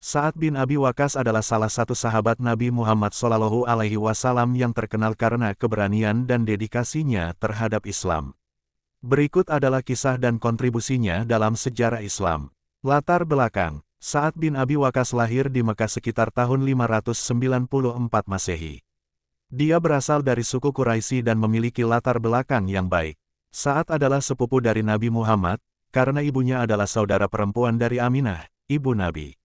Sa'ad bin Abi Waqqas adalah salah satu sahabat Nabi Muhammad SAW yang terkenal karena keberanian dan dedikasinya terhadap Islam. Berikut adalah kisah dan kontribusinya dalam sejarah Islam. Latar belakang, Sa'ad bin Abi Waqqas lahir di Mekah sekitar tahun 594 Masehi. Dia berasal dari suku Quraisy dan memiliki latar belakang yang baik. Sa'ad adalah sepupu dari Nabi Muhammad, karena ibunya adalah saudara perempuan dari Aminah, ibu Nabi.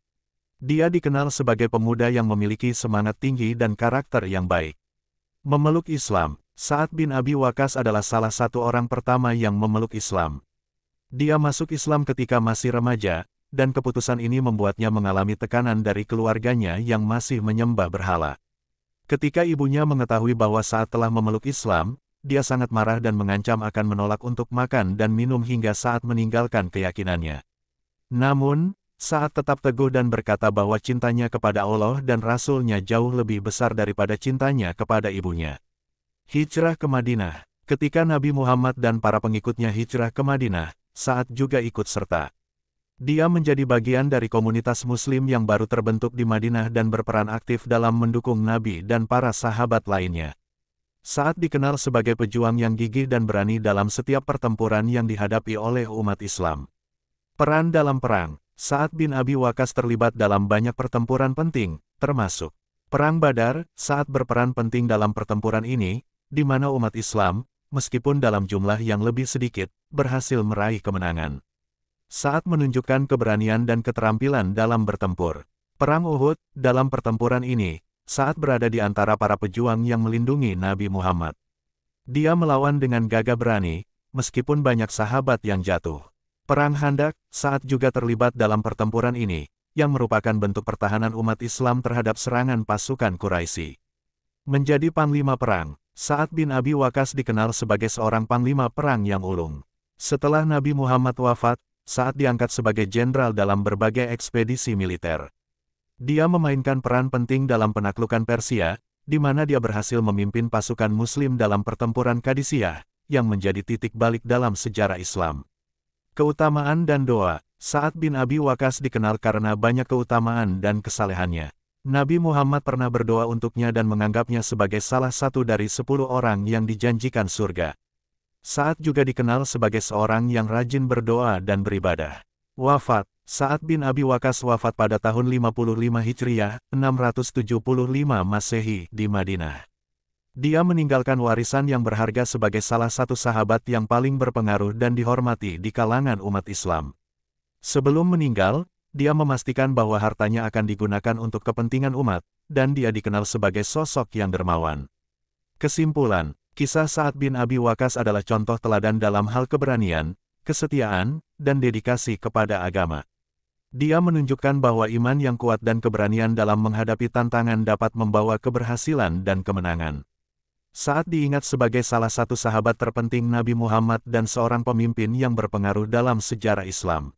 Dia dikenal sebagai pemuda yang memiliki semangat tinggi dan karakter yang baik. Memeluk Islam, Sa'ad bin Abi Waqqas adalah salah satu orang pertama yang memeluk Islam. Dia masuk Islam ketika masih remaja, dan keputusan ini membuatnya mengalami tekanan dari keluarganya yang masih menyembah berhala. Ketika ibunya mengetahui bahwa Sa'ad telah memeluk Islam, dia sangat marah dan mengancam akan menolak untuk makan dan minum hingga Sa'ad meninggalkan keyakinannya. Namun, Sa'ad tetap teguh dan berkata bahwa cintanya kepada Allah dan Rasul-Nya jauh lebih besar daripada cintanya kepada ibunya. Hijrah ke Madinah. Ketika Nabi Muhammad dan para pengikutnya hijrah ke Madinah, Sa'ad juga ikut serta. Dia menjadi bagian dari komunitas Muslim yang baru terbentuk di Madinah dan berperan aktif dalam mendukung Nabi dan para sahabat lainnya. Sa'ad dikenal sebagai pejuang yang gigih dan berani dalam setiap pertempuran yang dihadapi oleh umat Islam. Peran dalam perang. Sa'ad bin Abi Waqqas terlibat dalam banyak pertempuran penting, termasuk Perang Badar. Sa'ad berperan penting dalam pertempuran ini, di mana umat Islam, meskipun dalam jumlah yang lebih sedikit, berhasil meraih kemenangan. Sa'ad menunjukkan keberanian dan keterampilan dalam bertempur. Perang Uhud. Dalam pertempuran ini, Sa'ad berada di antara para pejuang yang melindungi Nabi Muhammad. Dia melawan dengan gagah berani, meskipun banyak sahabat yang jatuh. Perang Khandaq. Sa'ad juga terlibat dalam pertempuran ini, yang merupakan bentuk pertahanan umat Islam terhadap serangan pasukan Quraisy. Menjadi panglima perang, Sa'ad bin Abi Waqqas dikenal sebagai seorang panglima perang yang ulung. Setelah Nabi Muhammad wafat, Sa'ad diangkat sebagai jenderal dalam berbagai ekspedisi militer. Dia memainkan peran penting dalam penaklukan Persia, di mana dia berhasil memimpin pasukan Muslim dalam pertempuran Qadisiyah, yang menjadi titik balik dalam sejarah Islam. Keutamaan dan doa. Sa'ad bin Abi Waqqas dikenal karena banyak keutamaan dan kesalehannya. Nabi Muhammad pernah berdoa untuknya dan menganggapnya sebagai salah satu dari 10 orang yang dijanjikan surga. Sa'ad juga dikenal sebagai seorang yang rajin berdoa dan beribadah. Wafat. Sa'ad bin Abi Waqqas wafat pada tahun 55 Hijriah, 675 Masehi di Madinah. Dia meninggalkan warisan yang berharga sebagai salah satu sahabat yang paling berpengaruh dan dihormati di kalangan umat Islam. Sebelum meninggal, dia memastikan bahwa hartanya akan digunakan untuk kepentingan umat, dan dia dikenal sebagai sosok yang dermawan. Kesimpulan, kisah Sa'ad bin Abi Waqqas adalah contoh teladan dalam hal keberanian, kesetiaan, dan dedikasi kepada agama. Dia menunjukkan bahwa iman yang kuat dan keberanian dalam menghadapi tantangan dapat membawa keberhasilan dan kemenangan. Sa'ad diingat sebagai salah satu sahabat terpenting Nabi Muhammad dan seorang pemimpin yang berpengaruh dalam sejarah Islam.